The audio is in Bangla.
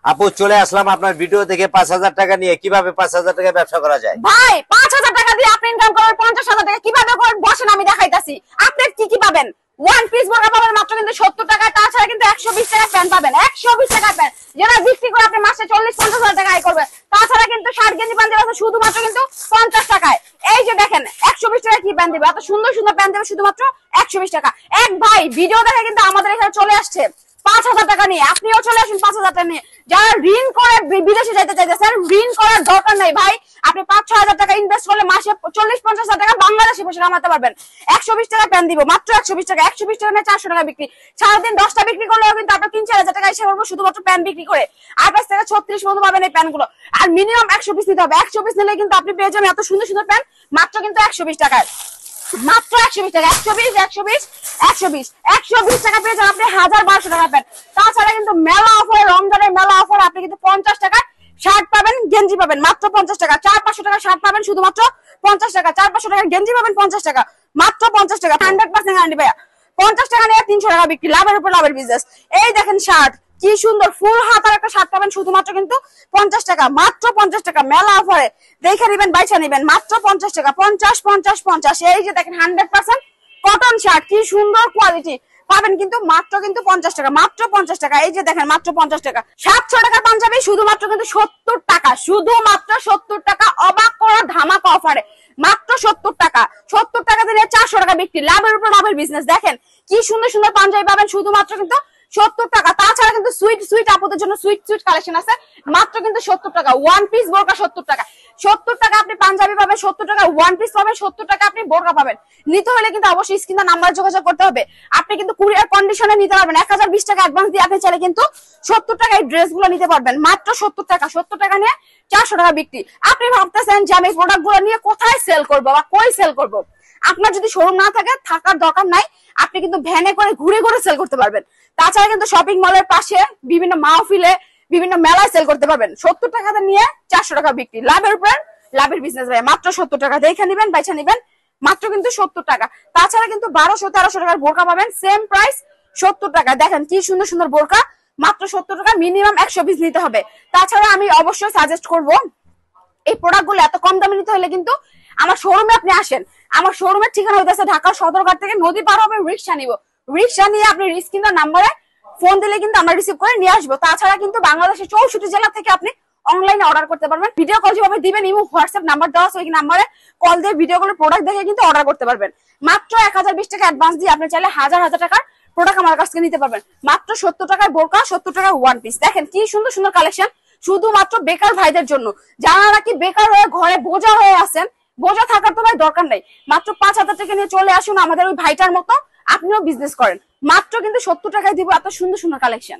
আপু চলে আসলাম আপনার ভিডিও দেখে ৫,০০০ টাকা নিয়ে কিভাবে ৫,০০০ টাকা ব্যবসা করা যায়। ভাই ৫,০০০ টাকা দিয়ে আপনি ইনকাম করেন ৫০,০০০ টাকা কিভাবে করেন বসেন আমি দেখাইতাছি। আপনি কি পাবেন? ওয়ান পিস বোরকা পাবেন মাত্র কিন্তু ৭০ টাকা, তাছাড়া কিন্তু ১২০ টাকা প্যান্ট পাবেন, ১২০ টাকা প্যান্ট যেটা বিক্রি করে আপনি মাসে ৪০-৫০,০০০ টাকা আয় করবেন। তাছাড়া কিন্তু শার্ট গেঞ্জি প্যান্ট আছে শুধুমাত্র কিন্তু ৫০ টাকায়। এই যে দেখেন ১২০ টাকা কি প্যান্ট দিবে, এত সুন্দর সুন্দর প্যান্ট দেবে শুধুমাত্র ১২০ টাকা। এক ভাই ভিডিও দেখে কিন্তু আমাদের এখানে চলে আসছে ৫,০০০ টাকা নিয়ে, আপনিও চলে আসুন ৫,০০০ টাকা নিয়ে। যারা ঋণ করে বিদেশে যেতে চাইতেছেন, ঋণ করার দরকার নেই ভাই। আপনি ৫-৬ হাজার টাকা ইনভেস্ট করলে মাসে ৪০-৫০,০০০ টাকা বাংলাদেশে বসে কামাতে পারবেন। ১২০ টাকা প্যান দিব মাত্র ১২০ টাকা, ১২০ টাকা নিয়ে ৪০০ টাকা বিক্রি। সারাদিন ১০টা বিক্রি করলেও কিন্তু আপনার ৩-৪ হাজার টাকা এসে পড়বো শুধুমাত্র প্যান বিক্রি করে। ২৮ থেকে ৩৬ পর্যন্ত পাবেন এই প্যান গুলো। আর মিনিমাম ১০০ পিস নিতে হবে। ১০০ পিস নিলে কিন্তু আপনি পেয়ে যাবেন এত সুন্দর সুন্দর প্যান মাত্র কিন্তু ১২০ টাকায়। মাত্র ১২০ টাকা, ১২০ টাকা পেয়ে যান আপনি ১০০০-১২০০ টাকা প্যান্ট। তাছাড়া কিন্তু মেলা অফার, রমজানের মেলা অফার, আপনি কিন্তু ৫০ টাকা শার্ট পাবেন, গেঞ্জি পাবেন মাত্র ৫০ টাকা। ৪-৫০০ টাকা শার্ট পাবেন শুধুমাত্র ৫০ টাকা, ৪-৫০০ টাকা গেঞ্জি পাবেন ৫০ টাকা, মাত্র ৫০ টাকা। 100% গ্যারান্টি ভাইয়া। ৫০ টাকা নিয়ে ৩০০ টাকা বিক্রি, লাভের উপর লাভের বিজনেস। এই দেখেন শার্ট কি সুন্দর, ফুল হাতার একটা শার্ট পাবেন শুধুমাত্র কিন্তু ৫০ টাকা, মাত্র ৫০ টাকা মেলা অফারে। দেখে নিবেন, বাইছা নিবেন মাত্র ৫০ টাকা। ৫০-৫০-৫০। এই যে দেখেন 100% কটন শার্ট, কি সুন্দর কোয়ালিটি পাবেন কিন্তু মাত্র কিন্তু ৫০ টাকা, মাত্র ৫০ টাকা। এই যে দেখেন মাত্র ৫০ টাকা। ৭০০ টাকার পাঞ্জাবি শুধুমাত্র কিন্তু ৭০ টাকা, শুধুমাত্র ৭০ টাকা। অবাক করা ধামাকা অফারে মাত্র ৭০ টাকা। ৭০ টাকা দিলে ৪০০ টাকা বিক্রি, লাভের উপর লাভের বিজনেস। দেখেন কি সুন্দর সুন্দর পাঞ্জাবি পাবেন শুধুমাত্র কিন্তু ৭০ টাকা। তাছাড়া কিন্তু সুইট আপুদের জন্য সুইট কালেকশন আছে মাত্র কিন্তু ৭০ টাকা। ওয়ান পিস বোরকা ৭০ টাকা। ৭০ টাকা আপনি পাঞ্জাবি পাবেন, ৭০ টাকা ওয়ান পিস পাবেন, ৭০ টাকা আপনি বোরকা পাবেন। নিতে হলে কিন্তু অবশ্যই স্ক্রিনে নাম্বার যোগাযোগ করতে হবে। আপনি কিন্তু কুরিয়ার কন্ডিশনে নিতে পারবেন। ১০২০ টাকা অ্যাডভান্স দিয়ে আপনি চাইলে কিন্তু ৭০ টাকা এই ড্রেস গুলো নিতে পারবেন মাত্র ৭০ টাকা। ৭০ টাকা নিয়ে ৪০০ টাকা বিক্রি। আপনি ভাবতেছেন যে আমি প্রোডাক্ট গুলো নিয়ে কোথায় সেল করবো বা কই সেল করবো। আপনার যদি শোরুম না থাকে, থাকার দরকার নাই, আপনি কিন্তু ভ্যানে করে ঘুরে ঘুরে সেল করতে পারবেন। তাছাড়া কিন্তু শপিং মলের পাশে বিভিন্ন মাহফিলে বিভিন্ন মেলায় সেল করতে পারবেন। ৭০ টাকা নিয়ে ৪০০ টাকা বিক্রি, লাভের উপর লাভের বিজনেস ভাই। মাত্র ৭০ টাকা। দেখে নিবেন, বাইছা নিবেন মাত্র কিন্তু ৭০ টাকা। তাছাড়া কিন্তু ১২০০-১৩০০ টাকার বোরকা পাবেন সেম প্রাইস ৭০ টাকা। দেখেন কি সুন্দর সুন্দর বোরকা মাত্র ৭০ টাকা। মিনিমাম ১০০ পিস নিতে হবে। তাছাড়া আমি অবশ্যই সাজেস্ট করব এই প্রোডাক্ট গুলো এত কম দামে নিতে হলে কিন্তু আমার শোরুমে আপনি আসেন। আমার শোরুমের ঠিকানা হইতেছে ঢাকা সদরঘাট থেকে নদী পার হবে, রিক্সা নিব। রিক্সা নিয়ে আপনি স্ক্রিনের নাম্বারে ফোন দিলে কিন্তু আমরা রিসিভ করে নিয়ে আসবো। তাছাড়া কিন্তু বাংলাদেশের ৬৪ জেলা থেকে আপনি অনলাইনে অর্ডার করতে পারবেন। ভিডিও কল যেভাবে দিবেন, ইমো হোয়াটসঅ্যাপ নাম্বার দেওয়া আছে, ওই নাম্বারে কল দিয়ে ভিডিও গুলো প্রোডাক্ট দেখে কিন্তু অর্ডার করতে পারবেন। মাত্র ১০২০ টাকা অ্যাডভান্স দিয়ে আপনি চাইলে হাজার হাজার টাকার প্রোডাক্ট আমার কাছ থেকে নিতে পারবেন। মাত্র ৭০ টাকায় বোরকা, ৭০ টাকায় ওয়ান পিস। দেখেন কি সুন্দর সুন্দর কালেকশন শুধুমাত্র বেকার ভাইদের জন্য, যারা নাকি বেকার হয়ে ঘরে বোঝা হয়ে আছেন। বোঝা থাকার তো ভাই দরকার নেই। মাত্র ৫,০০০ টাকা নিয়ে চলে আসুন আমাদের ওই ভাইটার মতো, আপনিও বিজনেস করেন। মাত্র কিন্তু ৭০ টাকায় দিব এত সুন্দর সুন্দর কালেকশন।